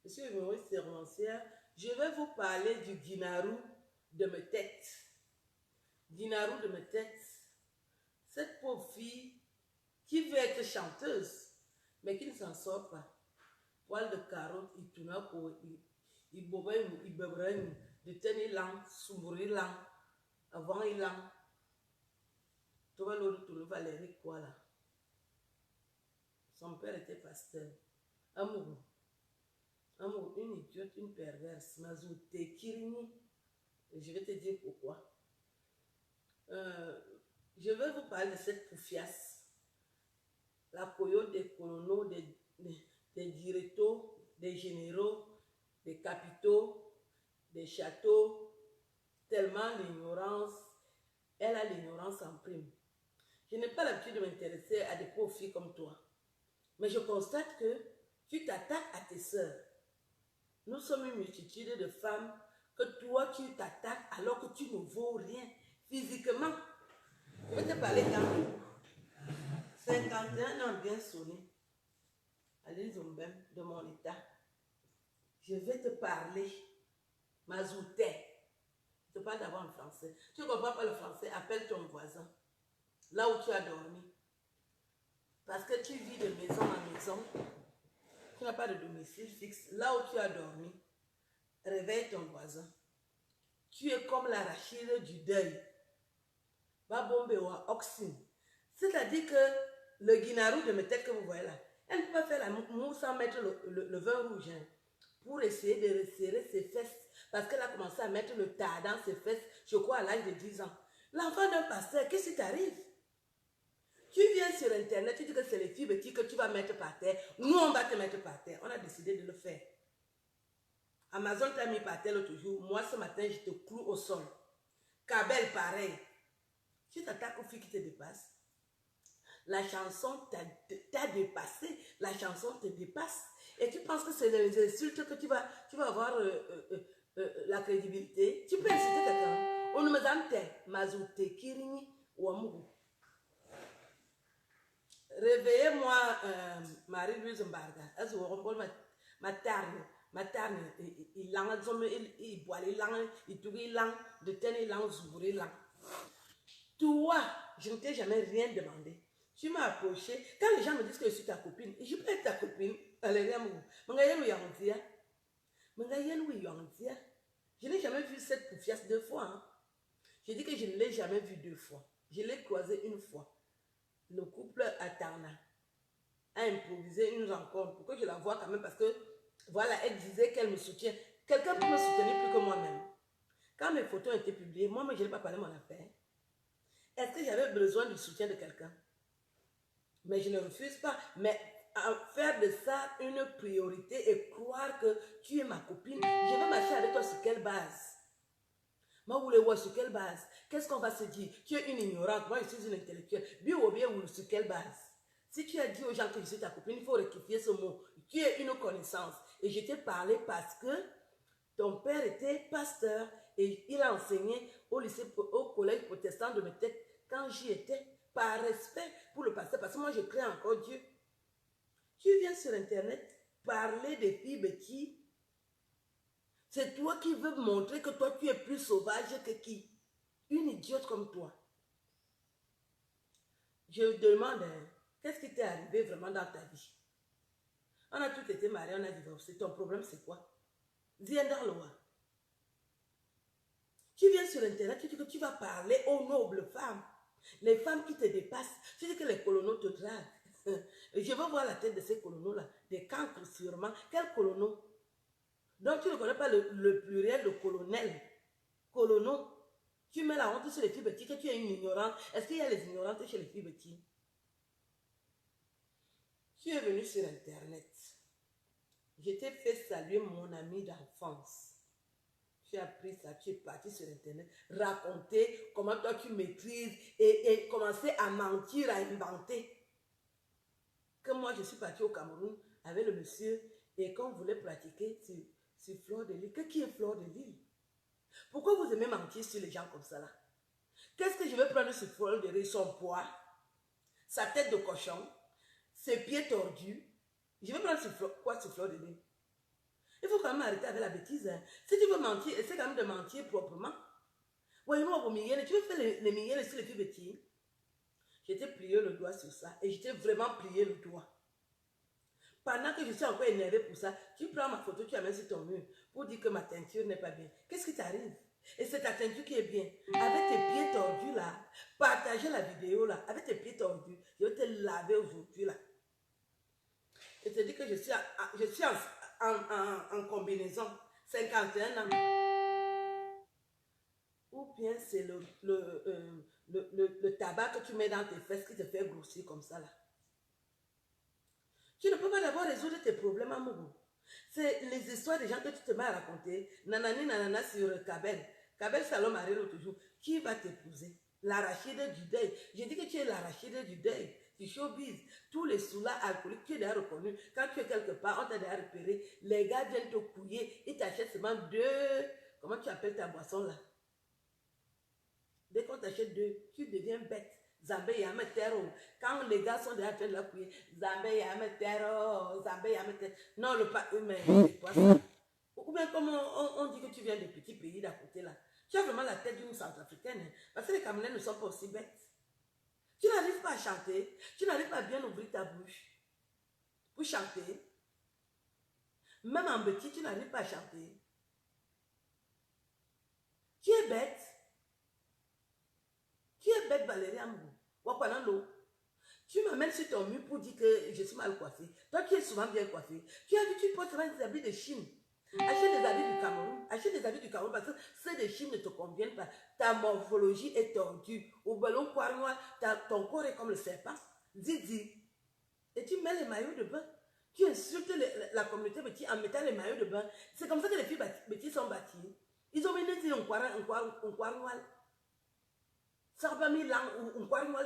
Je suis humoriste et romancière. Je vais vous parler du Guinarou de mes têtes. Guinarou de mes têtes. Cette pauvre fille qui veut être chanteuse, mais qui ne s'en sort pas. Poil de carotte, il tourne pour il bobait, il bebrait, de tenir lang, soumourir lang, avant il lang. Tu vas le Valérie quoi là? Son père était pasteur. Amour. Amour, une idiote, une perverse. Mazouté, Kirini. Je vais te dire pourquoi. Je vais vous parler de cette poufiasse. La coyote des colonaux, des directeurs, des généraux, des capitaux, des châteaux. Tellement l'ignorance, elle a l'ignorance en prime. Je n'ai pas l'habitude de m'intéresser à des pauvres filles comme toi. Mais je constate que tu t'attaques à tes sœurs. Nous sommes une multitude de femmes que toi tu t'attaques alors que tu ne vaux rien physiquement. Je vais te parler quand 51 ans bien sonné à l'île Zumbem de mon état. Je vais te parler mazoutais. Je te parle d'abord en français. Tu ne comprends pas le français, appelle ton voisin. Là où tu as dormi. Parce que tu vis de maison en maison. Tu n'as pas de domicile fixe. Là où tu as dormi, réveille ton voisin. Tu es comme l'arachide du deuil. Va bomber ou oxyne. C'est-à-dire que le guinarou de mes têtes que vous voyez là, elle ne peut pas faire la mousse sans mettre le vin rouge hein, pour essayer de resserrer ses fesses. Parce qu'elle a commencé à mettre le tas dans ses fesses, je crois, à l'âge de 10 ans. L'enfant d'un pasteur, qu'est-ce qui t'arrive? Tu viens sur Internet, tu dis que c'est les filles petites que tu vas mettre par terre. Nous, on va te mettre par terre. On a décidé de le faire. Amazon t'a mis par terre l'autre jour. Moi, ce matin, je te cloue au sol. Cabelle, pareil. Tu t'attaques aux filles qui te dépassent. La chanson t'a dépassé. La chanson te dépasse. Et tu penses que c'est les insultes que tu vas avoir la crédibilité. Tu peux insulter quelqu'un. On ne me donne Mazouté, Kirini ou Amourou. Réveillez-moi, Marie-Louise Mbarga. Elle ma tarne, il langue, il boit les langues, il tourne les langues, de tenir les langues, s'ouvrir les langues. Toi, je ne t'ai jamais rien demandé. Tu m'as approché. Quand les gens me disent que je suis ta copine, je peux être ta copine. Je n'ai jamais vu cette poufiasse 2 fois. Hein. Je dis que je ne l'ai jamais vue 2 fois. Je l'ai croisée 1 fois. Le couple Atana a improvisé une rencontre pour que je la voie quand même parce que voilà, elle disait qu'elle me soutient. Quelqu'un peut me soutenir plus que moi-même. Quand mes photos ont été publiées, moi, je n'ai pas parlé de mon affaire. Est-ce que j'avais besoin du soutien de quelqu'un? Mais je ne refuse pas. Mais faire de ça une priorité et croire que tu es ma copine, je vais marcher avec toi sur quelle base? Moi, vous voulez voir sur quelle base? Qu'est-ce qu'on va se dire? Tu es une ignorante, moi je suis une intellectuelle. Bien ou bien, sur quelle base? Si tu as dit aux gens que je suis ta copine, il faut rectifier ce mot. Tu es une connaissance. Et je t'ai parlé parce que ton père était pasteur et il a enseigné au lycée, au collège protestant de mes têtes quand j'y étais, par respect pour le pasteur, parce que moi je crains encore Dieu. Tu viens sur Internet parler des filles bêtises. C'est toi qui veux montrer que toi tu es plus sauvage que qui? Une idiote comme toi. Je demande, qu'est-ce qui t'est arrivé vraiment dans ta vie? On a tous été mariés, on a divorcé. Ton problème c'est quoi? Viens dans le roi. Tu viens sur Internet, tu dis que tu vas parler aux nobles femmes. Les femmes qui te dépassent. Tu dis que les colonaux te draguent. Je veux voir la tête de ces colonaux-là. Des cancres sûrement. Quels colonaux? Donc tu ne connais pas le pluriel de colonel. Colonaux. Tu mets la honte sur les filles petites, que tu es une ignorante. Est-ce qu'il y a les ignorantes chez les filles petites? Tu es venu sur Internet. Je t'ai fait saluer mon ami d'enfance. Tu as pris ça, tu es parti sur Internet, raconter comment toi tu maîtrises et commencer à mentir, à inventer. Que moi je suis partie au Cameroun avec le monsieur et qu'on voulait pratiquer sur Fleur de Lys. Qui est Fleur de Lys? Pourquoi vous aimez mentir sur les gens comme ça là? Qu'est-ce que je vais prendre sur Fleur de Lys? Son poids, sa tête de cochon, ses pieds tordus. Je vais prendre sur Fleur de Lys. Il faut quand même arrêter avec la bêtise. Hein. Si tu veux mentir, essaie quand même de mentir proprement. Oui, nous, tu veux faire les miennes sur les filles bêtises. J'étais plié le doigt sur ça et j'étais vraiment plié le doigt. Pendant que je suis encore énervée pour ça, tu prends ma photo, tu la mets sur ton mur pour dire que ma teinture n'est pas bien. Qu'est-ce qui t'arrive? Et c'est ta teinture qui est bien. Avec tes pieds tordus là, partagez la vidéo là, avec tes pieds tordus, je vais te laver aujourd'hui là. Je te dis que je suis en combinaison, 51 ans. Ou bien c'est le tabac que tu mets dans tes fesses qui te fait grossir comme ça là. Tu ne peux pas d'abord résoudre tes problèmes à Mougou. C'est les histoires des gens que tu te mets à raconter. Nanani nanana sur Kabel. Kabel Salom Marino toujours. Qui va t'épouser? L'arachide du deuil. J'ai dit que tu es l'arachide du deuil. Du showbiz. Tous les soulats alcooliques, tu es déjà reconnu. Quand tu es quelque part, on t'a déjà repéré. Les gars viennent te couiller. Ils t'achètent seulement 2. Comment tu appelles ta boisson là? Dès qu'on t'achète 2, tu deviens bête. Zambé yame terre. Quand les gars sont déjà en train de la couiller, Zambé yame terre, Zambé yame terre. Non, le pas humain, c'est quoi ça? Ou bien comme on dit que tu viens des petits pays d'à côté là. Tu as vraiment la tête d'une centrafricaine. Hein, parce que les Camerounais ne sont pas aussi bêtes. Tu n'arrives pas à chanter. Tu n'arrives pas à bien ouvrir ta bouche pour chanter. Même en petit, tu n'arrives pas à chanter. Tu es bête. Tu es bête, Valérie Amou. Tu m'amènes sur ton mur pour dire que je suis mal coiffée. Toi, tu es souvent bien coiffée. Tu as vu, tu portes des habits de Chine. Achète des habits du Cameroun. Achète des habits du Cameroun parce que ceux de Chine ne te conviennent pas. Ta morphologie est tordue. Au ballon poire noir, ton corps est comme le serpent. Didi. Et tu mets les maillots de bain. Tu insultes la communauté bêtise en mettant les maillots de bain. C'est comme ça que les filles bêtises sont bâties. Ils ont venu dire on croit noir. Ça va pas mis là, on croit noir.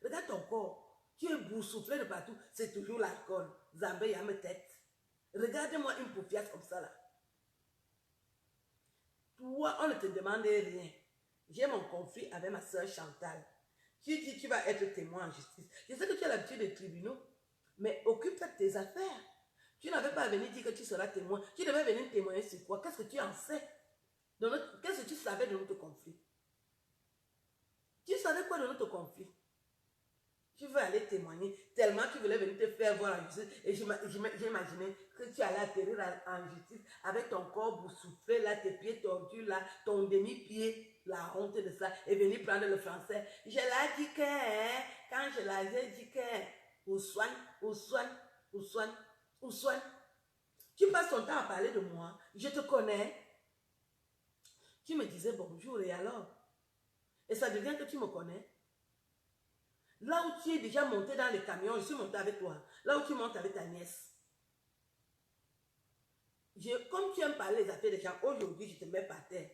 Regarde ton corps. Tu es boursouflé de partout. C'est toujours l'alcool. Zambé, y'a mes têtes. Regardez-moi une paupière comme ça là. Toi, on ne te demande rien. J'ai mon conflit avec ma soeur Chantal. Tu dis tu vas être témoin en justice. Je sais que tu as l'habitude des tribunaux, mais occupe-toi de tes affaires. Tu n'avais pas à venir dire que tu seras témoin. Tu devais venir témoigner sur quoi? Qu'est-ce que tu en sais? Qu'est-ce que tu savais de notre conflit? Tu savais quoi de notre conflit? Tu veux aller témoigner tellement tu voulais venir te faire voir en justice. Et j'ai imaginé que tu allais atterrir en justice avec ton corps boursouflé, là, tes pieds tordus, là, ton demi-pied, la honte de ça, et venir prendre le français. Je l'ai dit que, hein, quand je l'ai dit que, ou soigne. Tu passes ton temps à parler de moi, je te connais. Tu me disais bonjour et alors? Et ça devient que tu me connais. Là où tu es déjà monté dans les camions, je suis monté avec toi. Là où tu montes avec ta nièce. Comme tu aimes parler des affaires des gens, aujourd'hui, je te mets par terre.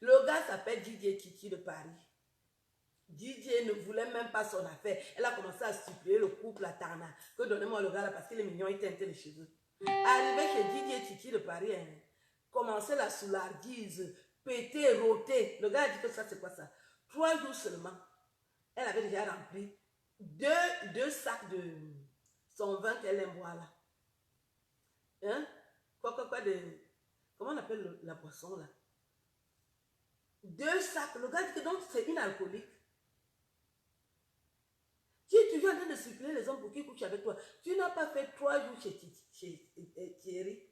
Le gars s'appelle Didier Titi de Paris. Didier ne voulait même pas son affaire. Elle a commencé à suppléer le couple à Tana. Que donnez-moi le gars là parce qu'il est mignon, il teintait les cheveux. Arrivé chez Didier Titi de Paris, hein, commencer la soulardise, péter, rôter. Le gars a dit que ça, c'est quoi ça? 3 jours seulement. Elle avait déjà rempli deux sacs de son vin qu'elle aime boire là. Hein? Comment on appelle la boisson là? 2 sacs. Le gars dit que donc c'est une alcoolique. Tu es toujours en train de circuler les hommes pour qu'ils couchent avec toi. Tu n'as pas fait 3 jours chez Thierry.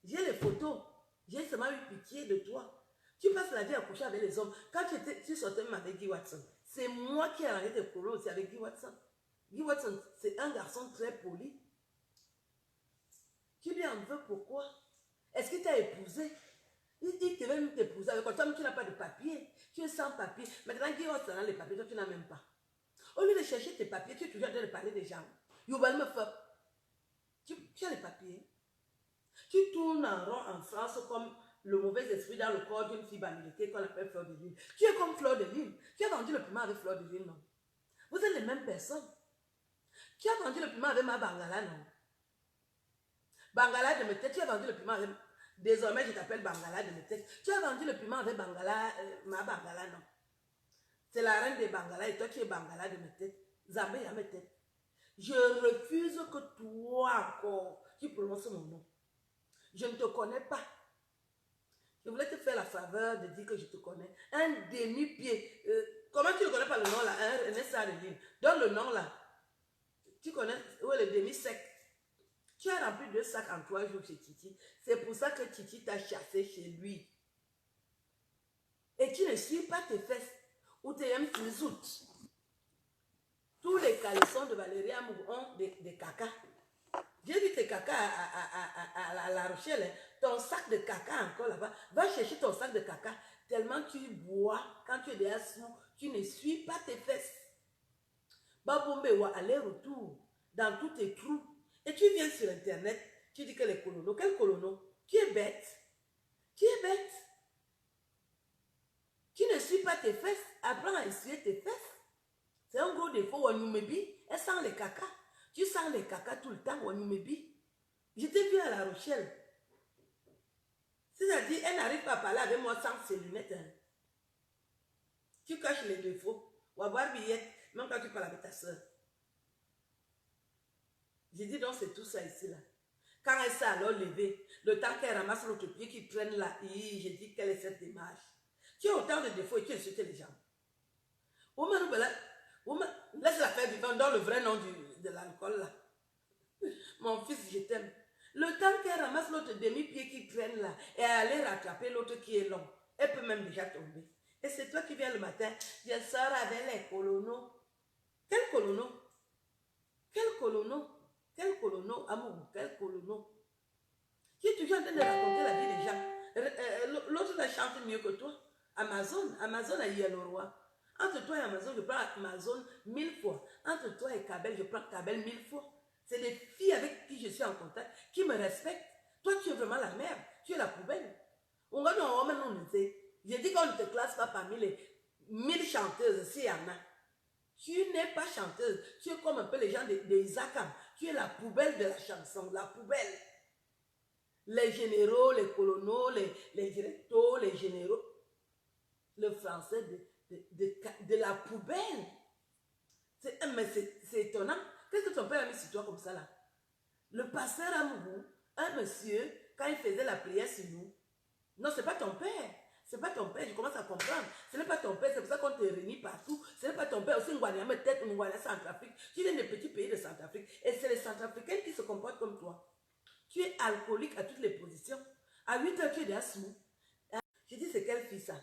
J'ai les photos. J'ai seulement eu pitié de toi. Tu passes la vie à coucher avec les hommes. Quand tu sortais même avec Guy Watson, c'est moi qui ai arrêté tes problèmes aussi avec Guy Watson. Guy Watson, c'est un garçon très poli. Tu lui en veux pourquoi? Est-ce qu'il t'a épousé? Il dit qu'il veut même t'épouser avec toi. Toi, tu n'as pas de papier. Tu es sans papier. Maintenant, Guy Watson a les papiers, toi, tu n'as même pas. Au lieu de chercher tes papiers, tu es toujours en train de parler des gens. Tu as les papiers. Tu tournes en rond en France comme le mauvais esprit dans le corps d'une fille banalité qu'on appelle Fleur de Lune. Tu es comme Fleur de Lune. Tu as vendu le piment avec Fleur de Lune, non? Vous êtes les mêmes personnes. Tu as vendu le piment avec ma Bangala, non? Bangala de mes têtes, tu as vendu le piment avec... Désormais, je t'appelle Bangala de mes têtes. Tu as vendu le piment avec Bangala, ma Bangala, non? C'est la reine des Bangala et toi, tu es Bangala de mes têtes. Zambé à mes têtes. Je refuse que toi encore, tu prononces mon nom. Je ne te connais pas. Je voulais te faire la faveur de dire que je te connais. Un demi-pied. Comment tu ne connais pas le nom là? Un SARL. Donne le nom là. Tu connais où est le demi-sec? Tu as rempli 2 sacs en 3 jours chez Titi. C'est pour ça que Titi t'a chassé chez lui. Et tu ne suis pas tes fesses ou tes M-Fizout. Tous les caleçons de Valérie Amour ont des caca. J'ai vu tes caca à La Rochelle. Ton sac de caca encore là-bas. Va chercher ton sac de caca. Tellement tu bois, quand tu es derrière sous, tu ne suis pas tes fesses. Babombe ou aller-retour dans tous tes trous. Et tu viens sur Internet, tu dis que les colonos, quel colono? Tu es bête. Tu es bête. Tu ne suis pas tes fesses, apprends à essuyer tes fesses. C'est un gros défaut, Wanyumebi. Elle sent les caca. Tu sens les caca tout le temps, Wanyumebi. Je t'ai vu à La Rochelle. C'est-à-dire, elle n'arrive pas à parler avec moi sans ses lunettes. Hein. Tu caches les défauts. Ou avoir billette, même quand tu parles avec ta soeur. J'ai dit donc c'est tout ça ici là. Quand elle s'est alors levée, le temps qu'elle ramasse l'autre pied qui traîne là, j'ai dit quelle est cette image. Tu as autant de défauts et tu insultes les gens. Laisse la faire du vent dans le vrai nom de l'alcool là. Mon fils, je t'aime. Le temps qu'elle ramasse l'autre demi-pied qui traîne là et aller rattraper l'autre qui est long, elle peut même déjà tomber. Et c'est toi qui viens le matin, je sors avec les colonos. Quel colono? Quel colono? Quel colono, amour? Quel colono? Tu es toujours en train de raconter la vie des gens. L'autre la chante mieux que toi. Amazon a eu le roi. Entre toi et Amazon, je prends Amazon 1000 fois. Entre toi et Kabel, je prends Kabel 1000 fois. C'est les filles avec qui je suis en contact qui me respectent. Toi, tu es vraiment la merde. Tu es la poubelle. J'ai dit qu'on ne te classe pas parmi les 1000 chanteuses, s'il y en a. Tu n'es pas chanteuse. Tu es comme un peu les gens de Isakam. Tu es la poubelle de la chanson, la poubelle. Les généraux, les colonos, les directeurs, les généraux. Le français de la poubelle. Mais c'est étonnant. Qu'est-ce que ton père a mis sur toi comme ça là? Le pasteur Amourou, un monsieur, quand il faisait la prière sur nous, non, c'est pas ton père. C'est pas ton père, je commence à comprendre. Ce n'est pas ton père, c'est pour ça qu'on te réunit partout. Ce n'est pas ton père, aussi Ngwaniame tête, Ngwaniame Centrafrique. Tu viens des petits pays de Centrafrique. Et c'est les Centrafricains qui se comportent comme toi. Tu es alcoolique à toutes les positions. À 8 heures, tu es déjà sous. Je dis, c'est quelle fille ça?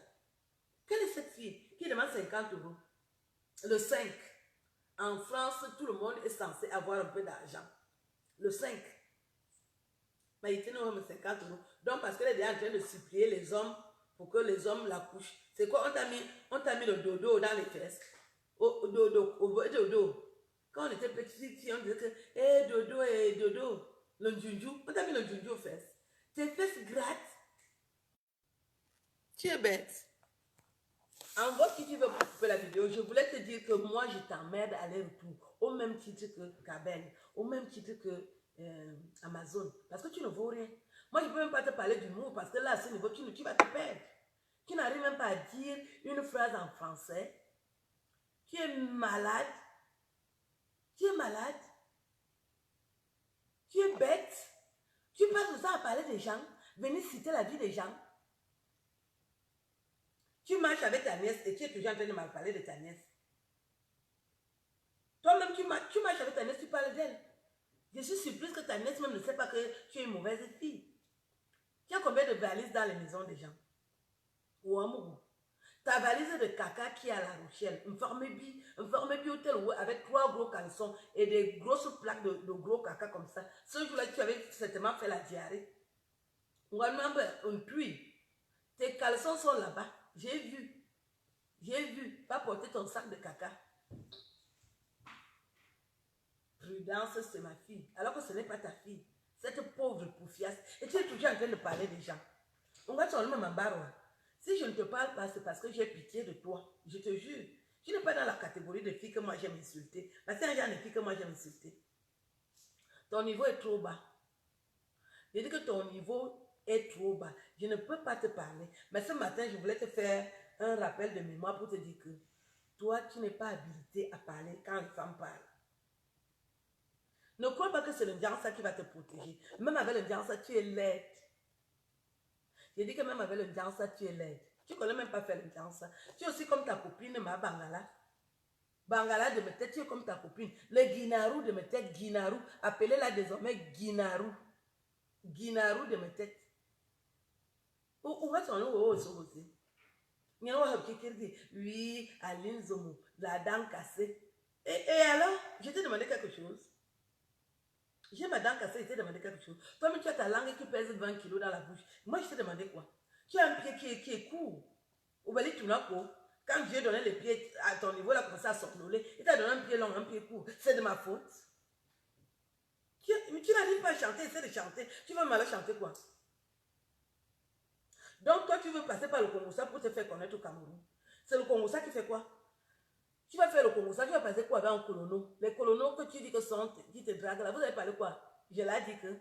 Quelle est cette fille qui demande 50 euros? Le 5. En France, tout le monde est censé avoir un peu d'argent. Le 5. Mais il tenait 50 euros. Donc, parce qu'elle est déjà en train de supplier les hommes pour que les hommes la couchent. C'est quoi? On t'a mis le dodo dans les fesses. Au dodo. Quand on était petit, on disait que, hé, dodo, dodo. Le njunju. On t'a mis le njunju aux fesses. Tes fesses grattent. Tu es bête. En gros, si tu veux couper la vidéo, je voulais te dire que moi, je t'emmerde à l'aller-retour. Au même titre que Kabel. Au même titre que Amazon. Parce que tu ne vaux rien. Moi, je ne peux même pas te parler d'humour parce que là, à ce niveau, tu vas te perdre. Tu n'arrives même pas à dire une phrase en français. Tu es malade. Tu es malade. Tu es bête. Tu passes tout ça à parler des gens. Venir citer la vie des gens. Tu marches avec ta nièce et tu es toujours en train de me parler de ta nièce. Toi-même, tu marches avec ta nièce, tu parles d'elle. Je suis surprise que ta nièce même ne sait pas que tu es une mauvaise fille. Tu as combien de valises dans les maisons des gens? Ou amour. Ta valise de caca qui est à La Rochelle, une forme hôtel avec 3 gros caleçons et des grosses plaques de gros caca comme ça. Ce jour-là, tu avais certainement fait la diarrhée. Ou une pluie. Tes caleçons sont là-bas. J'ai vu. Va porter ton sac de caca. Prudence, c'est ma fille. Alors que ce n'est pas ta fille. Cette pauvre poufiasse. Et tu es toujours en train de parler des gens. On va sur le même barreau. Si je ne te parle pas, c'est parce que j'ai pitié de toi. Je te jure. Tu n'es pas dans la catégorie de filles que moi j'aime insulter. Parce qu'il y a un genre de filles que moi j'aime insulter. Ton niveau est trop bas. Je dis que ton niveau est trop bas. Je ne peux pas te parler. Mais ce matin, je voulais te faire un rappel de mémoire pour te dire que toi, tu n'es pas habilité à parler quand une femme parle. Ne crois pas que c'est le Ndiansa qui va te protéger. Même avec le Ndiansa, tu es laide. J'ai dit que même avec le Ndiansa, tu es laide. Tu ne connais même pas faire le Ndiansa. Tu es aussi comme ta copine, ma Bangala. Bangala de mes têtes, tu es comme ta copine. Le Guinaru de mes têtes, Guinaru. Appelez-la désormais Guinaru. Guinaru de mes têtes. Où va son nom aussi? Oui, Aline Zomo, la dent cassée. Et alors, je t'ai demandé quelque chose. J'ai ma dent cassée, je t'ai demandé quelque chose. Toi-même, tu as ta langue qui pèse 20 kilos dans la bouche. Moi, je t'ai demandé quoi? Tu as un pied qui est court. Quand Dieu donné les pieds à ton niveau, il a commencé à s'envoler. Il t'a donné un pied long, un pied court. C'est de ma faute. Mais tu n'arrives pas à chanter, essaie de chanter. Tu vas mal chanter quoi? Donc, toi, tu veux passer par le Congo-Ça pour te faire connaître au Cameroun. C'est le Congo-Ça qui fait quoi? Tu vas faire le Congo-Ça, tu vas passer quoi avec un colono? Les colonos que tu dis que sont, qui te draguent là, vous avez parlé quoi? Je l'ai dit que.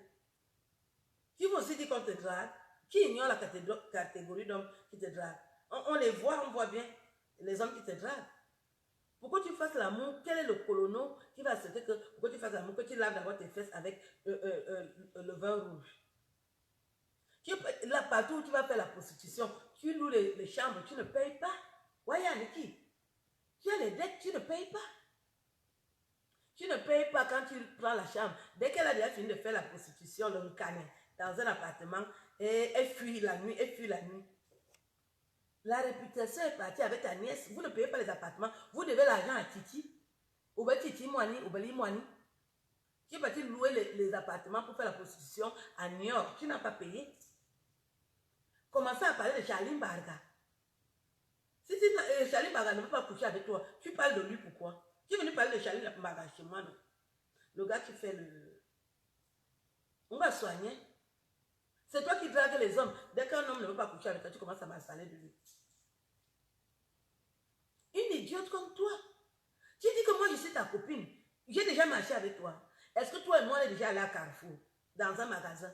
Tu veux aussi dire qu'on te drague? Qui ignore la catégorie d'hommes qui te draguent? On les voit, on voit bien les hommes qui te draguent. Pourquoi tu fasses l'amour? Quel est le colono qui va accepter que pourquoi tu fasses l'amour, que tu laves d'abord tes fesses avec le vin rouge? Là, partout où tu vas faire la prostitution, tu loues les chambres, tu ne payes pas. Voyez, Niki, tu as les dettes, tu ne payes pas. Tu ne payes pas quand tu prends la chambre. Dès qu'elle a déjà fini de faire la prostitution, le canet, dans un appartement, et elle fuit la nuit, elle fuit la nuit. La réputation est partie avec ta nièce. Vous ne payez pas les appartements. Vous devez l'argent à Titi. Ou bien Titi Moani, ou bien Moani. Tu es parti louer les appartements pour faire la prostitution à New York. Tu n'as pas payé. Commencez à parler de Charline Barga. Si Charline Barga ne veut pas coucher avec toi, tu parles de lui pourquoi? Tu es venu parler de Charline Barga chez moi, non? Le gars qui fait le... On va soigner. C'est toi qui dragues les hommes. Dès qu'un homme ne veut pas coucher avec toi, tu commences à mal parler de lui. Une idiote comme toi. Tu dis que moi je suis ta copine. J'ai déjà marché avec toi. Est-ce que toi et moi on est déjà allés à Carrefour, dans un magasin?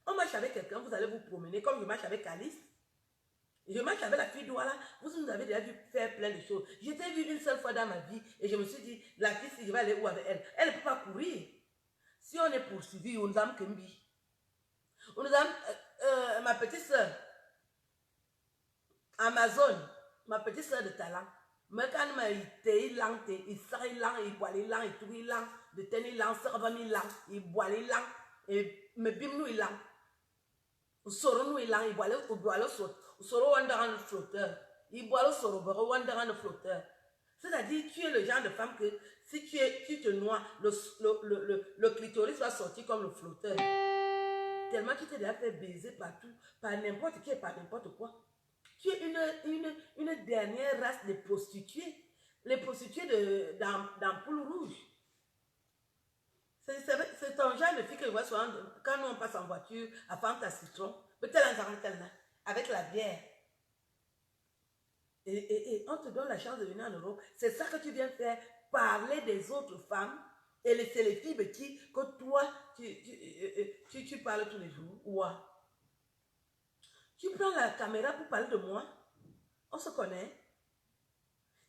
On marche avec quelqu'un, vous allez vous promener comme je marche avec Alice. Je marche avec la fille Douala. Vous nous avez déjà vu faire plein de choses. Je t'ai vu une seule fois dans ma vie et je me suis dit, la fille, si je vais aller où avec elle? Elle ne peut pas courir. Si on est poursuivi, on nous a Kembi. On nous a ma petite soeur, Amazon, ma petite soeur de talent. Mais quand il lang, il sort lang, il boit les lang, il touille lang, de tenir lang, serve mi lang, il boit les lang, et me bim nous il lang. Soro nous il lang, il boit le soro wandera le flotteur. Il boit le soro wandera le flotteur. C'est-à-dire, tu es le genre de femme que si tu te noies, le clitoris va sortir comme le flotteur. Tellement tu t'es déjà fait baiser partout, par n'importe qui et par n'importe quoi. Tu es une dernière race de prostituées. Les prostituées d'ampoule rouge. C'est ton genre de fille que je vois souvent quand nous on passe en voiture à Fanta Citron. Peut-être avec la bière. Et on te donne la chance de venir en Europe. C'est ça que tu viens faire, parler des autres femmes et laisser les filles petites que toi, tu parles tous les jours. Ouais. Tu prends la caméra pour parler de moi. On se connaît.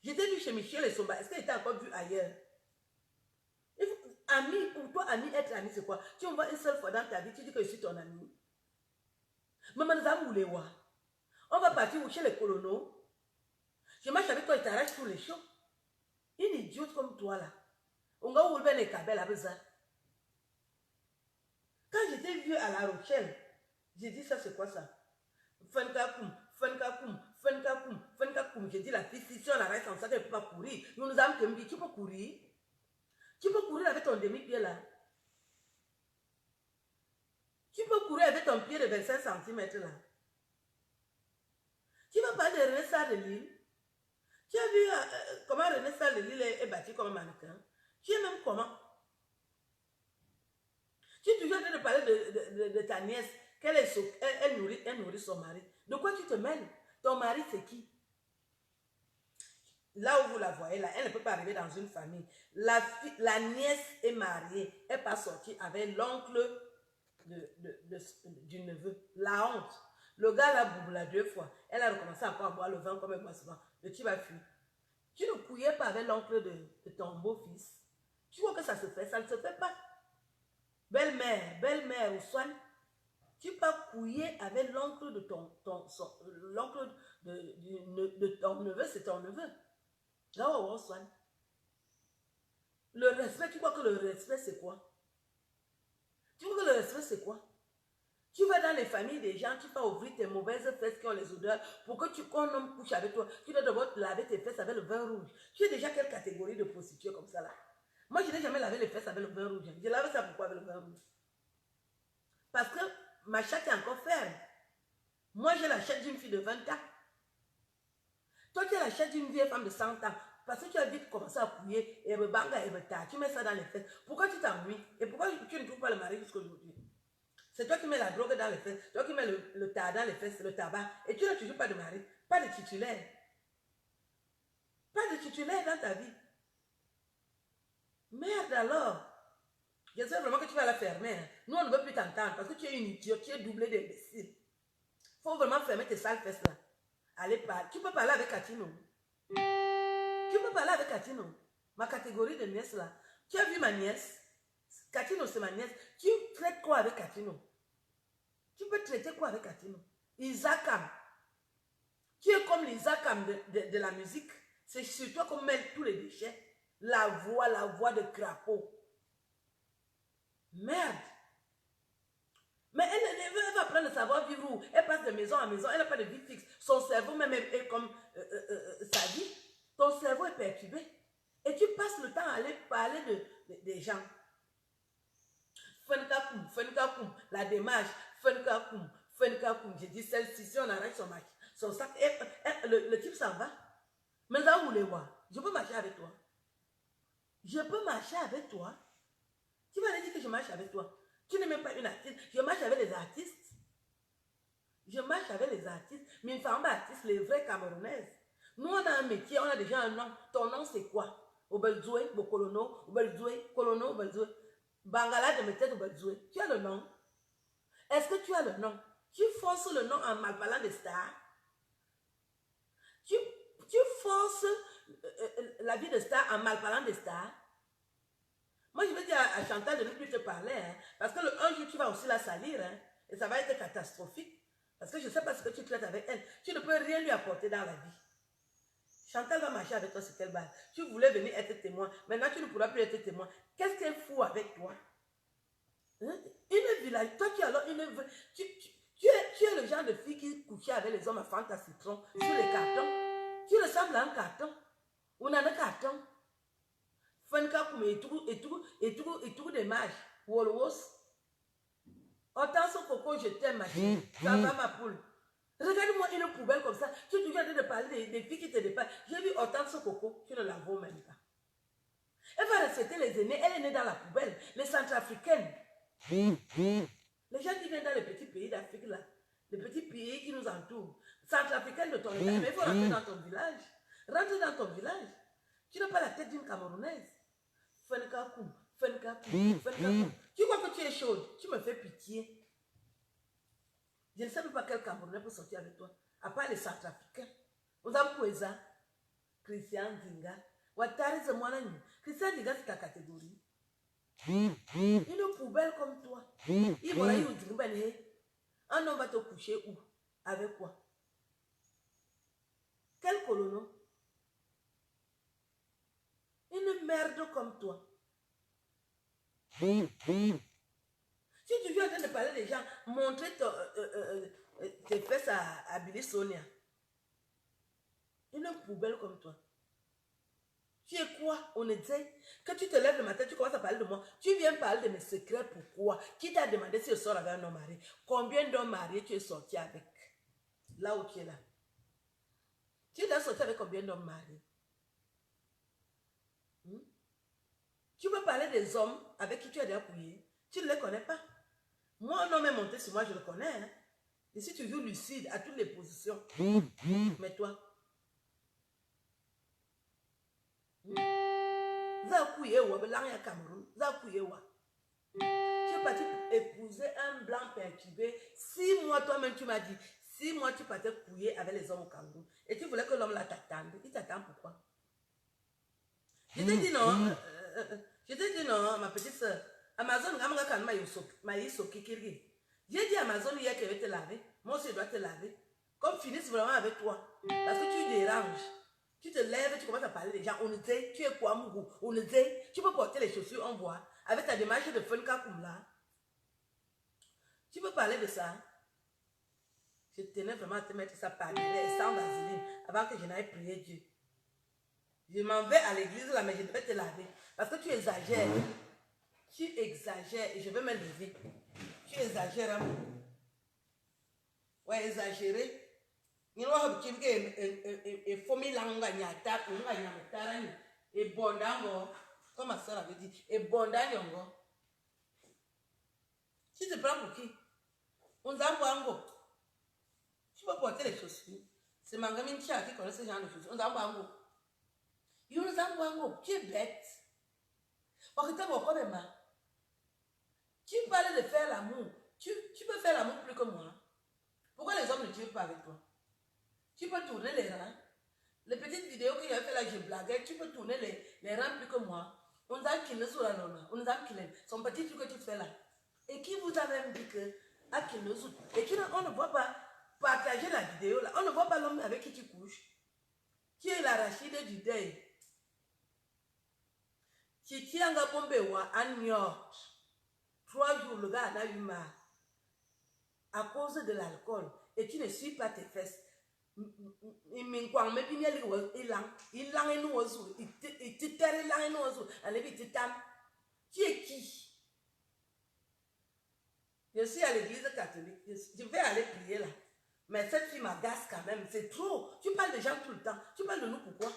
Je t'ai vu chez Michel et Somba. Est-ce qu'elle t'a encore vu ailleurs? Ami, pour toi, ami, être ami, c'est quoi? Tu me vois une seule fois dans ta vie, tu dis que je suis ton ami. Maman nous a moulé, ouais. On va partir chez les colonos. Je marche avec toi et t'arrache tous les champs. Une idiote comme toi, là. On va ouvrir les cabelles avec ça. Quand j'étais vieux à La Rochelle, j'ai dit ça, c'est quoi ça? Fankakoum, fankakoum, fankakoum, fankakoum. J'ai dit la fille, si on arrête comme ça, elle ne peut pas courir. Nous nous avons dit, tu peux courir? Tu peux courir avec ton demi-pied là. Tu peux courir avec ton pied de 25 cm là. Tu vas parler de René Sarr de Lille. Tu as vu comment René Sarr de Lille est bâti comme un mannequin? Tu sais même comment? Tu es toujours en train de parler de ta nièce, qu'elle nourrit son mari. De quoi tu te mêles? Ton mari, c'est qui? Là où vous la voyez, là, elle ne peut pas arriver dans une famille. La nièce est mariée. Elle n'est pas sortie avec l'oncle du neveu. La honte. Le gars l'a boubla 2 fois. Elle a recommencé encore à boire le vin comme elle boit souvent. Le type a fui. Tu ne couillais pas avec l'oncle de ton beau-fils. Tu vois que ça se fait, ça ne se fait pas. Belle-mère ou soigne, tu peux couiller avec l'oncle de l'oncle de ton neveu, c'est ton neveu. Là où on soigne. Le respect, tu crois que le respect c'est quoi? Tu crois que le respect c'est quoi? Tu vas dans les familles des gens, tu vas ouvrir tes mauvaises fesses qui ont les odeurs pour que quand un homme couche avec toi, tu dois d'abord laver tes fesses avec le vin rouge. Tu es déjà quelle catégorie de prostituée comme ça là? Moi, je n'ai jamais lavé les fesses avec le vin rouge. Je lave ça pourquoi avec le vin rouge? Parce que ma chatte est encore ferme. Moi, j'ai la chatte d'une fille de 20 ans. Toi, tu as la chatte d'une vieille femme de 100 ans. Parce que tu as vite commencé à couiller et banga et bata. Tu mets ça dans les fesses. Pourquoi tu t'ennuies? Et pourquoi tu ne trouves pas le mari jusqu'à aujourd'hui? C'est toi qui mets la drogue dans les fesses. Toi qui mets le tabac dans les fesses, le tabac. Et tu n'as toujours pas de mari. Pas de titulaire. Pas de titulaire dans ta vie. Merde alors. J'espère vraiment que tu vas la fermer. Hein. Nous, on ne veut plus t'entendre parce que tu es une idiote, tu es doublé d'imbécile. Il faut vraiment fermer tes sales fesses là. Allez, parle. Tu peux parler avec Katino. Tu peux parler avec Katino. Ma catégorie de nièce là. Tu as vu ma nièce? Katino, c'est ma nièce. Tu traites quoi avec Katino? Tu peux traiter quoi avec Katino? Isakam. Tu es comme l'Isakam de la musique. C'est sur toi qu'on mêle tous les déchets. La voix de crapaud. Merde. Mais elle va apprendre à savoir vivre où? Elle passe de maison à maison, elle n'a pas de vie fixe. Son cerveau même est comme sa vie. Ton cerveau est perturbé. Et tu passes le temps à aller parler des gens. Fenkakoum, la démarche, Fenkakoum. J'ai dit celle-ci, si on arrête son sac, le type s'en va. Mais là où les voit, je peux marcher avec toi. Je peux marcher avec toi. Tu vas aller dire que je marche avec toi. Tu n'es même pas une artiste. Je marche avec les artistes. Je marche avec les artistes. Mais une femme artiste, les vraies camerounaises. Nous, on a un métier, on a déjà un nom. Ton nom, c'est quoi? Obeldoué, Bokolono, Obeldoué, Kolono, Obeldoué. Bangala de Metet, Obeldoué. Tu as le nom? Est-ce que tu as le nom? Tu forces le nom en mal parlant des stars? Tu forces la vie de star en mal parlant des stars? Moi, je vais dire à Chantal de ne plus te parler, hein, parce que un jour, tu vas aussi la salir, hein, et ça va être catastrophique. Parce que je ne sais pas ce que tu traites avec elle. Tu ne peux rien lui apporter dans la vie. Chantal va marcher avec toi sur quelle base? Tu voulais venir être témoin. Maintenant, tu ne pourras plus être témoin. Qu'est-ce qu'elle fout avec toi? Hein? Une village. Toi, tu es alors une... Tu es le genre de fille qui couchait avec les hommes à Fanta Citron sur les cartons. Tu ressembles à un carton. On a un carton. Fenkakoum et tout des mages. Wolwos. Autant son coco, je t'aime, ma chérie. Ça va, ma poule. Regarde-moi une poubelle comme ça. Tu es toujours en train de parler des filles qui te dépassent. J'ai vu autant son coco, tu ne la vois même pas. Elle va respecter les aînés. Elle est née dans la poubelle. Les centrafricaines. Les gens qui viennent dans les petits pays d'Afrique, là. Les petits pays qui nous entourent. Centrafricaines de ton état. Mais il faut rentrer dans ton village. Rentre dans ton village. Tu n'as pas la tête d'une Camerounaise. Fenkakoum. Tu crois que tu es chaude? Tu me fais pitié. Je ne sais même pas quel Camerounais peut sortir avec toi. À part les Centrafricains. Vous avez Poueza, Christian Dinga. Ouattara, c'est moi là. Christian Dinga, c'est ta catégorie. Une poubelle comme toi. Il va y avoir un homme va te coucher où? Avec quoi? Quel colono? Une merde comme toi. Si tu viens en train de parler des gens, montrer tes fesses à Billy Sonia. Une poubelle comme toi. Tu es quoi? On était. Quand tu te lèves le matin, tu commences à parler de moi. Tu viens parler de mes secrets, pourquoi? Qui t'a demandé si je sors avec un homme marié? Combien d'hommes mariés tu es sorti avec? Là où tu es là. Tu es sorti avec combien d'hommes mariés? Tu peux parler des hommes avec qui tu as déjà couillé. Tu ne les connais pas. Moi, un homme est monté sur moi, je le connais. Hein? Et si tu joues lucide à toutes les positions, mais toi, Cameroun, tu es parti épouser un blanc perturbé. 6 mois, toi-même, tu m'as dit, 6 mois, tu partais couiller avec les hommes au Cameroun. Et tu voulais que l'homme là t'attende. Il t'attend pourquoi? Je t'ai dit non. Je Je te dis non, ma petite soeur. Amazon, j'ai dit à Amazon hier qu'elle va te laver. Moi aussi, je dois te laver. Comme finisse vraiment avec toi. Parce que tu déranges. Tu te lèves, tu commences à parler des gens. On était, tu es quoi, Mougou? On était, tu peux porter les chaussures en bois. Avec ta démarche de Funka comme là. Tu peux parler de ça. Je tenais vraiment à te mettre ça par derrière, sans vaseline, avant que je n'aille prier Dieu. Je m'en vais à l'église là, mais je devais te laver. Parce que tu exagères. Tu exagères et je vais me lever. Tu exagères, hein? Ouais, exagérer. Il y a un petit peu de fomi langa nyata, unga nyamutara ni. Et bondango, comme ma soeur avait dit, et bondango. Tu te prends pour qui? On zambango. Tu peux porter les chaussures. C'est Mangamin Chia qui connaît ce genre de choses. On zambango. You zambango, tu es bête. Tu parles de faire l'amour. Tu peux faire l'amour plus que moi. Pourquoi les hommes ne tirent pas avec toi? Tu peux tourner les reins. Les petites vidéos que j'avais fait là, je blaguais. Tu peux tourner les reins plus que moi. On nous a killé sur la nona. On nous a killé. Son petit truc que tu fais là. Et qui vous a même dit que à killé sur. Et on ne voit pas partager la vidéo là. On ne voit pas l'homme avec qui tu couches. Qui est l'arachide du deuil. Titi anga pombe wa agno. 3 jours, le gars en a eu marre. À cause de l'alcool. Et tu ne suis pas tes fesses. Il tu es qui? Je suis à l'église catholique. Je vais aller prier là. Mais cette fille m'agace quand même. C'est trop. Tu parles de gens tout le temps. Tu parles de nous pourquoi?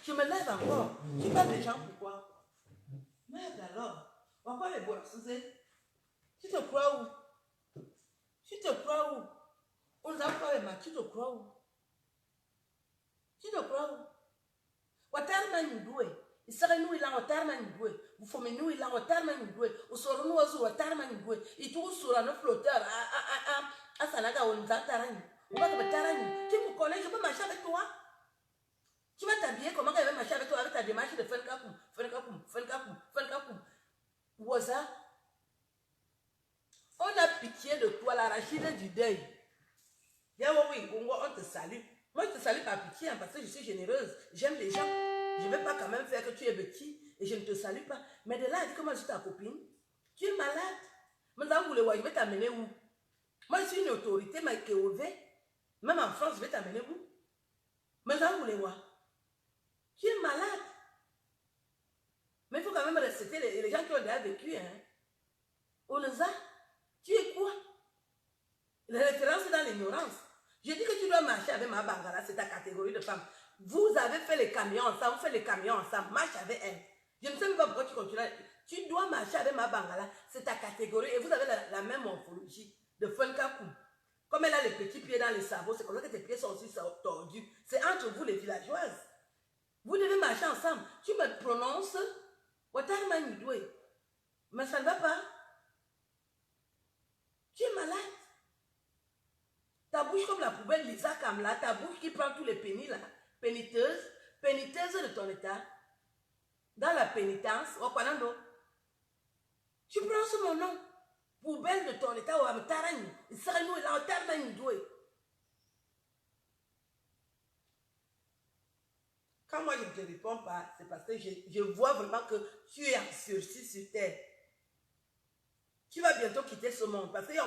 Je me lève encore. Tu parles de gens pourquoi? Merde alors. Pourquoi les bois? Tu te crois où? Tu te crois où? On nous a pas les mains. Tu te crois où? Tu te crois où? Watarma n'udoué. Il serait nous, il a watarma n'udoué. Vous formez nous, il a watarma n'udoué. Vous serez nous, au watarma n'udoué. Il trouve sur un flotteur. Ah, Sanaga, on nous a tarani. On va te tarani. Tu me connais, je peux marcher avec toi. Tu vas t'habiller comment elle va marcher avec toi avec ta démarche de Fenkakoum. Ouaza. On a pitié de toi, la rachide du deuil. Oui, on te salue. Moi, je te salue par pitié parce que je suis généreuse. J'aime les gens. Je ne vais pas quand même faire que tu es petit et je ne te salue pas. Mais de là, elle dit que moi, je suis ta copine. Tu es malade. Maintenant, vous le voyez, je vais t'amener où? Moi, je suis une autorité, mais qui est élevée. Même en France, je vais t'amener où? Maintenant, vous le voyez. Tu es malade. Mais il faut quand même respecter les gens qui ont déjà vécu. Hein. On les a. Tu es quoi? La référence est dans l'ignorance. Je dis que tu dois marcher avec ma bangala, c'est ta catégorie de femme. Vous avez fait les camions ensemble, vous faites les camions ensemble, marche avec elle. Je ne sais même pas pourquoi tu continues. Tu dois marcher avec ma bangala, c'est ta catégorie et vous avez la même morphologie de Funkakoum. Comme elle a les petits pieds dans les sabots, c'est comme ça que tes pieds sont aussi tordus. C'est entre vous les villageoises. Vous devez marcher ensemble. Tu me prononces Watarma Nidoué. Mais ça ne va pas. Tu es malade. Ta bouche comme la poubelle Lisa Kamla, ta bouche qui prend tous les pénis là. Péniteuse de ton état. Dans la pénitence, tu prononces mon nom. Poubelle de ton état, ou Amtarani. Il serait nous, il a Watarma Nidoué. Quand moi je ne te réponds pas, c'est parce que je vois vraiment que tu es en sursis sur terre. Tu vas bientôt quitter ce monde parce que tu es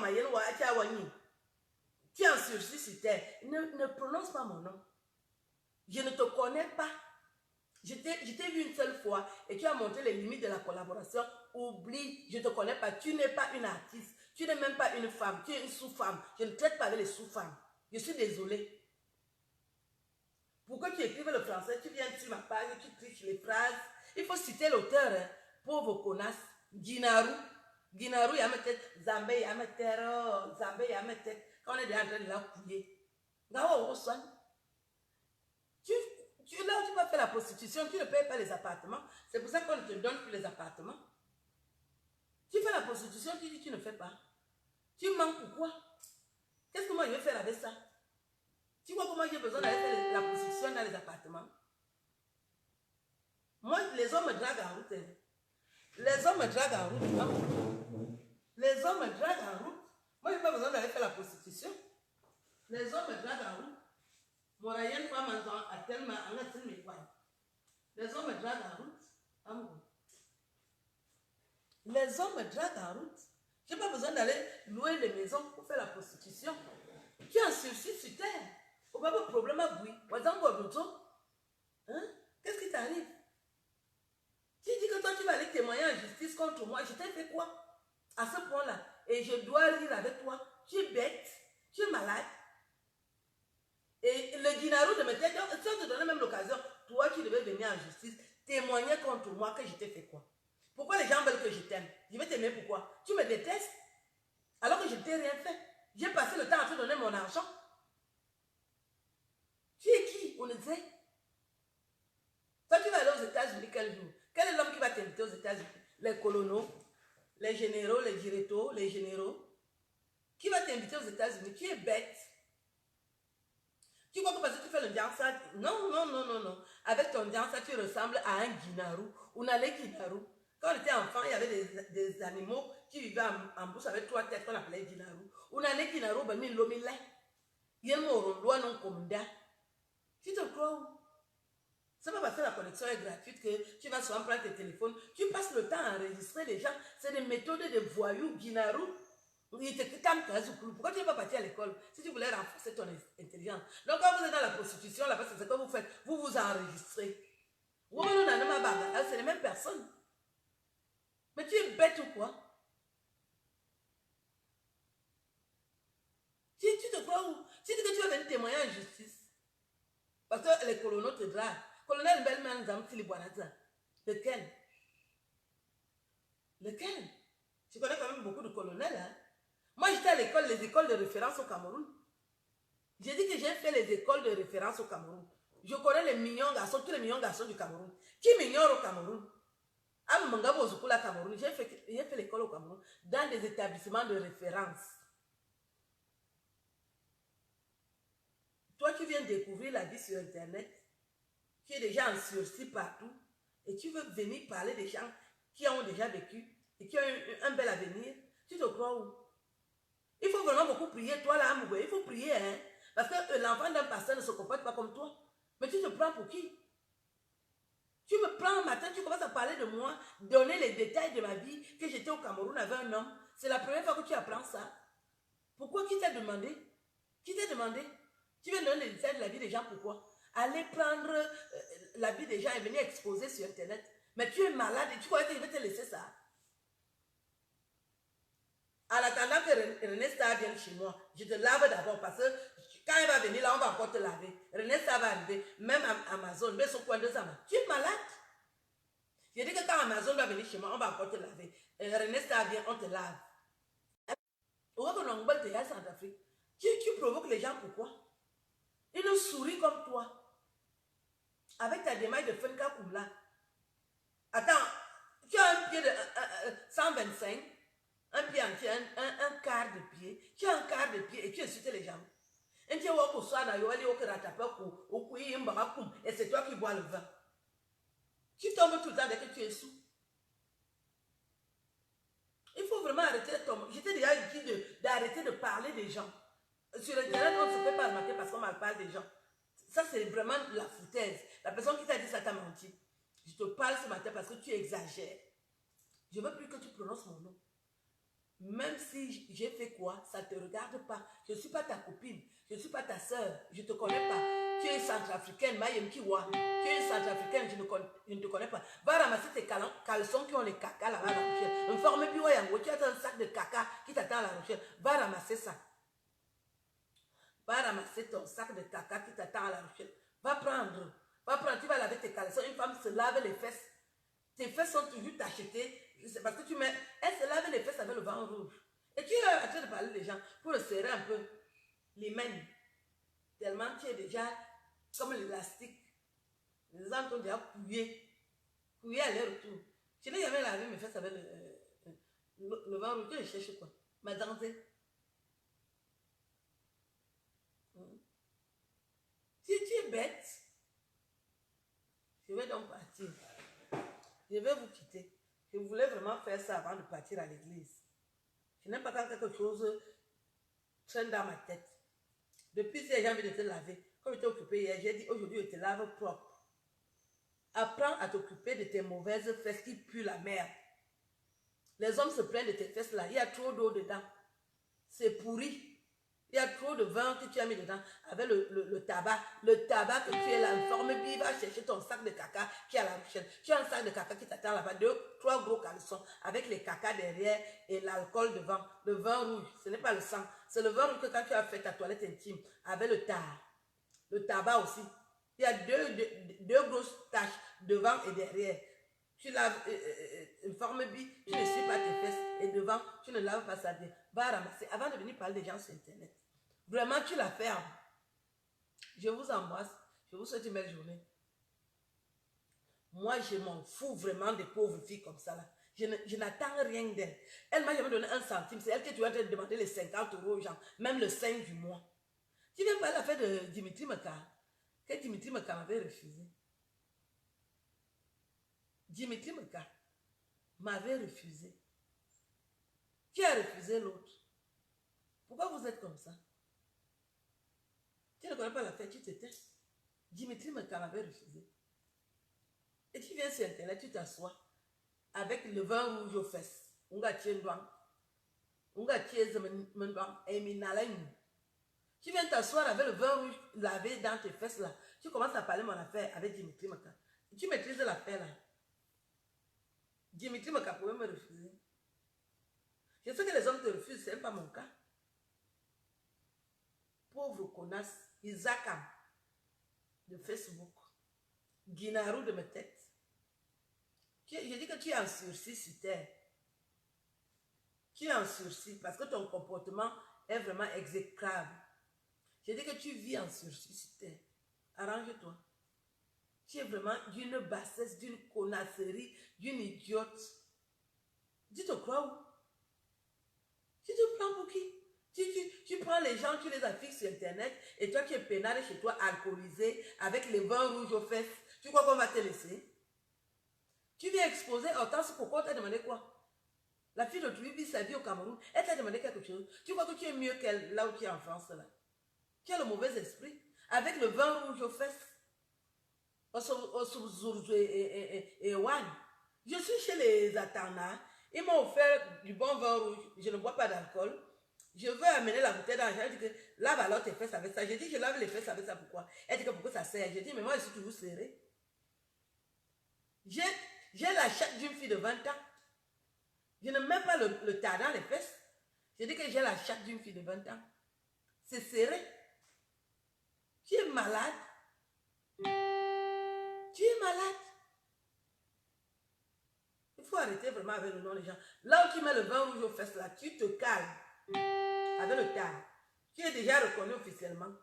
en sursis sur terre. Ne prononce pas mon nom. Je ne te connais pas. Je t'ai vu une seule fois et tu as montré les limites de la collaboration. Oublie, je ne te connais pas. Tu n'es pas une artiste. Tu n'es même pas une femme. Tu es une sous-femme. Je ne traite pas avec les sous-femmes. Je suis désolée. Pour que tu écrives le français, tu viens sur ma page, tu triches les phrases. Il faut citer l'auteur, hein, pauvre connasse. Guinaru, Yametet, Zambé, Yametero, Zambé, Yametet. Quand on est déjà en train de la couiller. Là, où tu vas faire la prostitution, tu ne payes pas les appartements. C'est pour ça qu'on ne te donne plus les appartements. Tu fais la prostitution, tu dis que tu ne fais pas. Tu manques pourquoi? Qu'est-ce que moi je vais faire avec ça? Tu vois comment j'ai besoin d'aller faire la prostitution dans les appartements? Moi, les hommes me draguent en route. Les hommes me draguent en route. Hein? Les hommes me draguent en route. Moi, je n'ai pas besoin d'aller faire la prostitution. Les hommes me draguent en route. Morayen femme a tellement mes points. Les hommes me draguent en route. Amour. Les hommes me draguent en route. Je n'ai pas besoin d'aller louer les maisons pour faire la prostitution. Tu as un sursis sur terre. Au pas de problème à bruit. Hein? Qu'est-ce qui t'arrive? Tu dis que toi tu vas aller témoigner en justice contre moi. Je t'ai fait quoi? À ce point-là. Et je dois rire avec toi. Tu es bête. Tu es malade. Et le Guinaro de me dire, si on te donnait même l'occasion, toi qui devais venir en justice, témoigner contre moi que je t'ai fait quoi? Pourquoi les gens veulent que je t'aime? Je vais t'aimer pourquoi? Tu me détestes alors que je ne t'ai rien fait. J'ai passé le temps à te donner mon argent. Tu es qui? On le sait. Toi, tu vas aller aux États-Unis quel jour? Quel est l'homme qui va t'inviter aux États-Unis? Les colonels, les généraux, les directeurs, les généraux. Qui va t'inviter aux États-Unis? Tu es bête. Tu crois que parce que tu fais le dansa? Non, non, non, non, non. Avec ton dansa, tu ressembles à un guinarou. On a les guinarous. Quand on était enfant, il y avait des animaux qui vivaient en bouche avec 3 têtes qu'on appelait guinarou. On a les guinarous, ben, ils l'ont mis là. Il y a un mot, non comme ça. Tu te crois où? C'est pas parce que la connexion est gratuite que tu vas souvent prendre tes téléphones. Tu passes le temps à enregistrer les gens. C'est des méthodes de voyous, guinarous. Pourquoi tu n'es pas parti à l'école si tu voulais renforcer ton intelligence? Donc quand vous êtes dans la prostitution, là-bas, c'est ce que vous faites. Vous vous enregistrez. C'est les mêmes personnes. Mais tu es bête ou quoi? Tu te crois où? Tu dis que tu vas venir témoigner en justice. Parce que les colonels te draguent. Colonel Bellman Zamtili Boanaza. Lequel? Lequel? Tu connais quand même beaucoup de colonels, hein? Moi, j'étais à l'école, les écoles de référence au Cameroun. J'ai dit que j'ai fait les écoles de référence au Cameroun. Je connais les millions de garçons, tous les millions de garçons du Cameroun. Qui m'ignore au Cameroun? J'ai fait l'école au Cameroun dans des établissements de référence. Toi, tu viens découvrir la vie sur Internet. Tu es déjà en sursis partout. Et tu veux venir parler des gens qui ont déjà vécu et qui ont un bel avenir. Tu te crois où? Il faut vraiment beaucoup prier, toi là, Amougoué. Il faut prier, hein. Parce que l'enfant d'un pasteur ne se comporte pas comme toi. Mais tu te prends pour qui? Tu me prends un matin, tu commences à parler de moi, donner les détails de ma vie, que j'étais au Cameroun avec un homme. C'est la première fois que tu apprends ça. Pourquoi? Qui t'a demandé? Qui t'a demandé? Tu viens donner les détails de la vie des gens, pourquoi? Aller prendre la vie des gens et venir exposer sur Internet. Mais tu es malade et tu crois que je vais te laisser ça? En attendant que René Star vienne chez moi, je te lave d'abord parce que quand il va venir là, on va encore te laver. René Star va arriver, même Amazon, mais son coin de ça. Tu es malade. Je dis que quand Amazon va venir chez moi, on va encore te laver. René Star vient, on te lave. Tu provoques les gens pourquoi? Ils nous sourient comme toi. Avec ta démarche de Fenka Koumla. Attends, tu as un pied de 125, un pied entier, un quart de pied. Tu as un quart de pied et tu insultes les gens. Et tu et c'est toi qui bois le vin. Tu tombes tout le temps dès que tu es sous. Il faut vraiment arrêter de tomber. J'étais déjà dit d'arrêter de parler des gens. Sur Internet, on ne se fait pas remarquer parce qu'on parle des gens. Ça, c'est vraiment la foutaise. La personne qui t'a dit ça t'a menti. Je te parle ce matin parce que tu exagères. Je ne veux plus que tu prononces mon nom. Même si j'ai fait quoi, ça ne te regarde pas. Je ne suis pas ta copine. Je ne suis pas ta soeur. Je ne te connais pas. Tu es une centrafricaine, Mayem Kiwa. Tu es une centrafricaine, je ne te connais pas. Va ramasser tes caleçons qui ont les caca là-bas à la Rochelle. Informe puis Yango, tu as un sac de caca qui t'attend à la Rochelle. Va ramasser ça. Va ramasser ton sac de caca qui t'attend à la Rochelle. Va prendre. Tu vas laver tes caleçons. Une femme se lave les fesses. Tes fesses sont toujours tachetées. C'est parce que tu mets. Elle se lave les fesses avec le vent rouge. Et tu es en train de parler des gens pour le serrer un peu. Les mains. Tellement tu es déjà comme l'élastique. Les gens t'ont déjà couillé. Couillé à leur retour. Je n'ai jamais lavé mes fesses avec le vent rouge. Tu cherches quoi? Ma dansée. Si tu es bête, je vais donc partir. Je vais vous quitter. Je Je voulais vraiment faire ça avant de partir à l'église. Je n'aime pas quand quelque chose traîne dans ma tête. Depuis hier, j'ai envie de te laver. Comme j'étais occupée hier, j'ai dit aujourd'hui, je te lave propre. Apprends à t'occuper de tes mauvaises fesses qui puent la merde. Les hommes se plaignent de tes fesses là. Il y a trop d'eau dedans. C'est pourri. Il y a trop de vin que tu as mis dedans avec le tabac. Le tabac que tu es là, forme bien, va chercher ton sac de caca qui est à la chaîne. Tu as un sac de caca qui t'attend là-bas, 3 gros caleçons avec les caca derrière et l'alcool devant. Le vin rouge, ce n'est pas le sang. C'est le vin rouge que quand tu as fait ta toilette intime avec le tabac aussi. Il y a deux grosses taches devant et derrière. Tu laves une forme bi, tu ne suis pas tes fesses et devant, tu ne laves pas ça bien. Va ramasser avant de venir parler des gens sur internet. Vraiment, tu la fermes. Je vous embrasse. Je vous souhaite une belle journée. Moi, je m'en fous vraiment des pauvres filles comme ça là. Je n'attends rien d'elle. Elle m'a jamais donné 1 centime. C'est elle que tu vas te demander les 50 € aux gens, même le 5 du mois. Tu viens pas la fête de Dimitri Mekar, que Dimitri Mekar m'avait refusé. Dimitri Mekar m'avait refusé. Qui a refusé l'autre? Pourquoi vous êtes comme ça? Tu ne connais pas la fête, tu te tais. Dimitri Mekar m'avait refusé. Et tu viens sur internet, tu t'assois avec le vin rouge aux fesses. Tu viens t'asseoir avec le vin rouge lavé dans tes fesses là. Tu commences à parler mon affaire avec Dimitri Mekar. Tu maîtrises l'affaire là. Dimitri Mekar pouvait me refuser. Je sais que les hommes te refusent, ce n'est pas mon cas. Pauvre connasse, Isakam de Facebook, Guinarou de ma tête. Je dis que tu es en sursis sur terre. Tu es en sursis parce que ton comportement est vraiment exécrable. Je dis que tu vis en sursis sur terre. Arrange-toi. Tu es vraiment d'une bassesse, d'une connasserie, d'une idiote. Tu te crois où? Tu te prends pour qui? Tu prends les gens, tu les affixes sur internet et toi tu es peinard chez toi, alcoolisé, avec les vins rouges aux fesses. Tu crois qu'on va te laisser? Tu viens exposer Hortense, pourquoi on t'a demandé quoi? La fille de tu vit sa vie au Cameroun, elle t'a demandé quelque chose. Tu crois que tu es mieux qu'elle là où tu es en France là? Tu as le mauvais esprit. Avec le vin rouge aux fesses. Je suis chez les Atana. Ils m'ont offert du bon vin rouge. Je ne bois pas d'alcool. Je veux amener la bouteille d'argent. Elle dit que lave alors tes fesses avec ça. J'ai dit je lave les fesses avec ça. Pourquoi? Elle dit que pourquoi ça sert? J'ai dit mais moi je suis toujours serré. J'ai la chatte d'une fille de 20 ans. Je ne mets pas le tas dans les fesses. J'ai dit que j'ai la chatte d'une fille de 20 ans. C'est serré. Tu es malade. Tu es malade. Il faut arrêter vraiment avec le nom des gens. Là où tu mets le vin rouge aux fesses, là, tu te calmes. Avec le tas. Tu es déjà reconnu officiellement.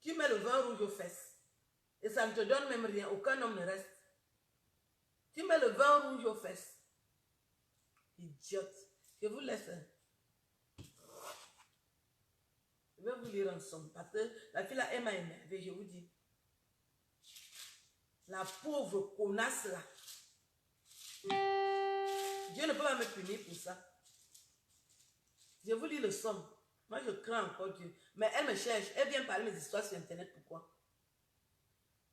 Tu mets le vin rouge aux fesses. Et ça ne te donne même rien. Aucun homme ne reste. Tu mets le vin rouge aux fesses. Idiote. Je vous laisse. Je vais vous lire un somme. Parce que la fille là, elle m'a énervé, je vous dis. La pauvre connasse là. Dieu ne peut pas me punir pour ça. Je vous lis le somme. Moi, je crains encore Dieu. Mais elle me cherche. Elle vient parler mes histoires sur internet. Pourquoi?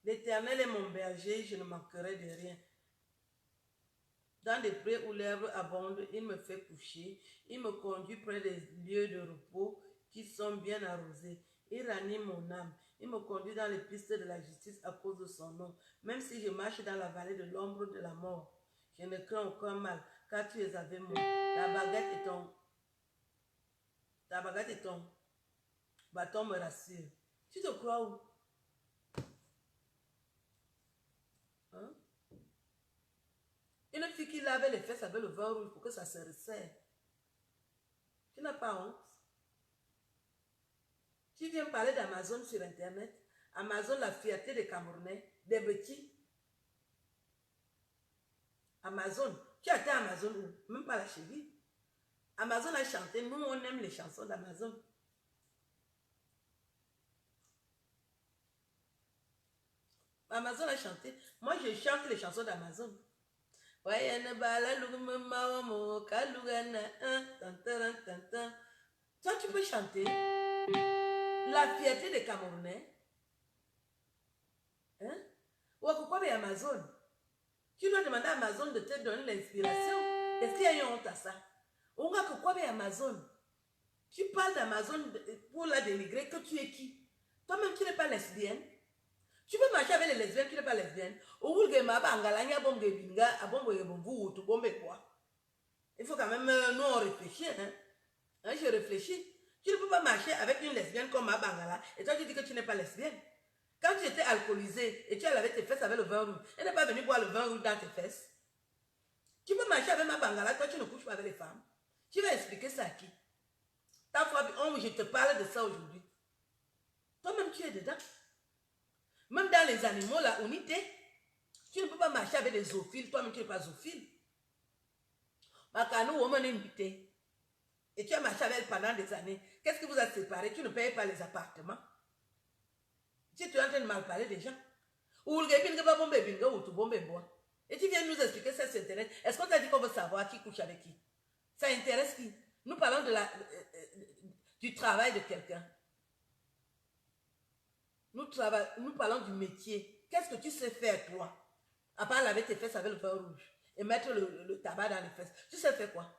L'Éternel est mon berger, je ne manquerai de rien. Dans des prés où l'herbe abonde, il me fait coucher. Il me conduit près des lieux de repos qui sont bien arrosés. Il ranime mon âme. Il me conduit dans les pistes de la justice à cause de son nom. Même si je marche dans la vallée de l'ombre de la mort, je ne crains aucun mal, car tu es avec moi. Ta baguette et ton bâton me rassurent. Tu te crois où? Hein? Une fille qui lave les fesses avec le vin rouge pour que ça se resserre. Tu n'as pas honte? Tu viens parler d'Amazon sur internet. Amazon, la fierté des Camerounais, des petits. Amazon, tu as été à Amazon où? Même pas la cheville. Amazon a chanté, nous on aime les chansons d'Amazon. Amazon a chanté, moi je chante les chansons d'Amazon. Wayene bala lugume mawamo kalugana tantaran tantan. Toi tu peux chanter la fierté des Camerounais. Hein? Ou à quoi Amazon? Tu dois demander à Amazon de te donner l'inspiration. Est-ce qu'il y a une honte à ça? On va que quoi Amazon? Tu parles d'Amazon pour la dénigrer, que tu es qui? Toi-même tu n'es pas lesbienne. Tu peux marcher avec les lesbiennes, tu n'es pas lesbienne. Il faut quand même, nous on réfléchit. Hein, je réfléchis. Tu ne peux pas marcher avec une lesbienne comme ma Bangala et toi tu dis que tu n'es pas lesbienne. Quand tu étais alcoolisée et tu as lavé tes fesses avec le vin rouge, elle n'est pas venue boire le vin rouge dans tes fesses. Tu peux marcher avec ma Bangala, toi tu ne couches pas avec les femmes. Tu vas expliquer ça à qui? Ta foi, je te parle de ça aujourd'hui. Toi-même tu es dedans. Même dans les animaux, la unité, tu ne peux pas marcher avec des zoophiles, toi-même tu n'es pas zoophile. Makano, woman invité. Et tu as marché avec elle pendant des années. Qu'est-ce qui vous a séparé? Tu ne payes pas les appartements. Tu es en train de mal parler des gens. Et tu viens nous expliquer ça sur Internet. Est-ce qu'on t'a dit qu'on veut savoir qui couche avec qui? Ça intéresse qui? Nous parlons de du travail de quelqu'un. Nous parlons du métier. Qu'est-ce que tu sais faire, toi? À part laver tes fesses avec le vin rouge et mettre le tabac dans les fesses. Tu sais faire quoi?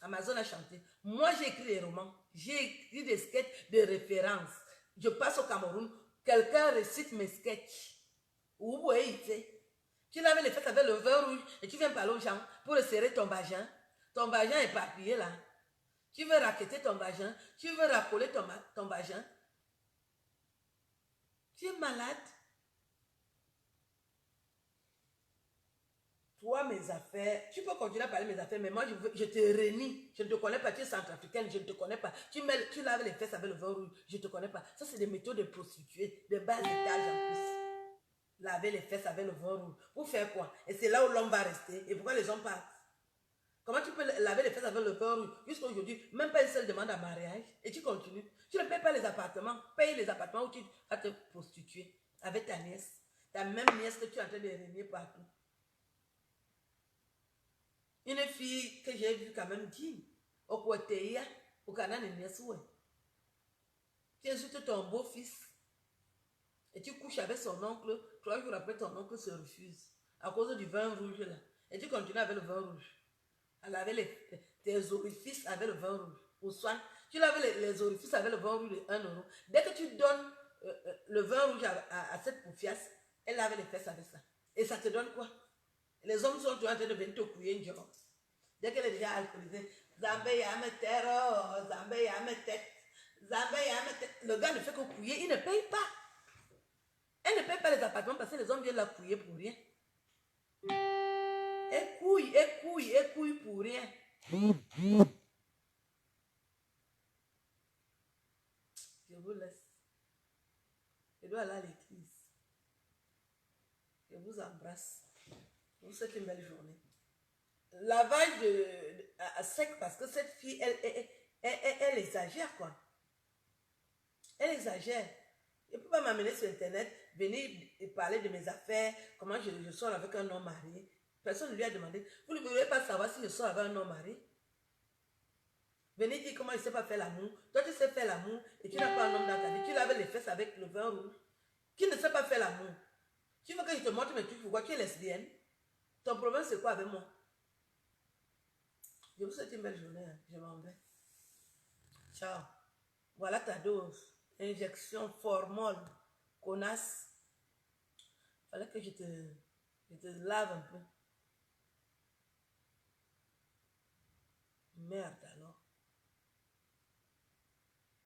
Amazon a chanté. Moi, j'ai écrit des romans. J'ai écrit des sketchs de référence. Je passe au Cameroun. Quelqu'un récite mes sketchs. Tu laves les fesses avec le vin rouge et tu viens parler aux gens pour serrer ton vagin. Ton vagin est éparpillé là. Tu veux raqueter ton vagin. Tu veux racoler ton vagin. Tu es malade. Toi, mes affaires, tu peux continuer à parler de mes affaires, mais moi, je te renie. Je ne te connais pas, tu es centrafricaine, je ne te connais pas. Tu laves les fesses avec le vin rouge, je ne te connais pas. Ça, c'est des méthodes de prostituées, de bas étage en plus. Laver les fesses avec le vin rouge. Pour faire quoi? Et c'est là où l'homme va rester. Et pourquoi les gens partent? Comment tu peux laver les fesses avec le vin rouge? Jusqu'à aujourd'hui, même pas une seule demande à mariage. Et tu continues. Tu ne payes pas les appartements. Paye les appartements où tu vas te prostituer avec ta nièce. Ta même nièce que tu es en train de régner partout. Une fille que j'ai vue quand même digne, au Kouateya, au Canada, tu insultes ton beau-fils et tu couches avec son oncle. 3 jours après, ton oncle se refuse à cause du vin rouge là. Et tu continues avec le vin rouge. À laver tes orifices avec le vin rouge. Pour soin, tu laves les orifices avec le vin rouge de 1 euro. Dès que tu donnes le vin rouge à cette poufiasse, elle lave les fesses avec ça. Et ça te donne quoi? Les hommes sont en train de venir te couiller, genre. Dès qu'elle est déjà alcoolisée, Zambé yame terre, Zambé yame tête, Zambé yame tête. Le gars ne fait que couiller, il ne paye pas. Elle ne paye pas les appartements parce que les hommes viennent la couiller pour rien. Elle couille pour rien. Je vous laisse. Je dois aller à l'église. Je vous embrasse. Je vous souhaite une belle journée. Lavage à sec parce que cette fille, elle exagère quoi. Elle exagère. Elle ne peut pas m'amener sur Internet, venir et parler de mes affaires, comment je sors avec un homme marié. Personne ne lui a demandé. Vous ne voulez pas savoir si je sors avec un homme marié? Venez dire comment il ne sait pas faire l'amour. Toi, tu sais faire l'amour et tu n'as pas un homme dans ta vie. Tu laves les fesses avec le vin rouge. Qui ne sait pas faire l'amour? Tu veux que je te montre mes trucs? Pourquoi tu es lesbienne? Ton problème, c'est quoi avec moi? Je vous souhaite une belle journée. Je m'en vais. Ciao. Voilà ta dose. Injection formol. Connasse. Fallait que je te lave un peu. Merde alors.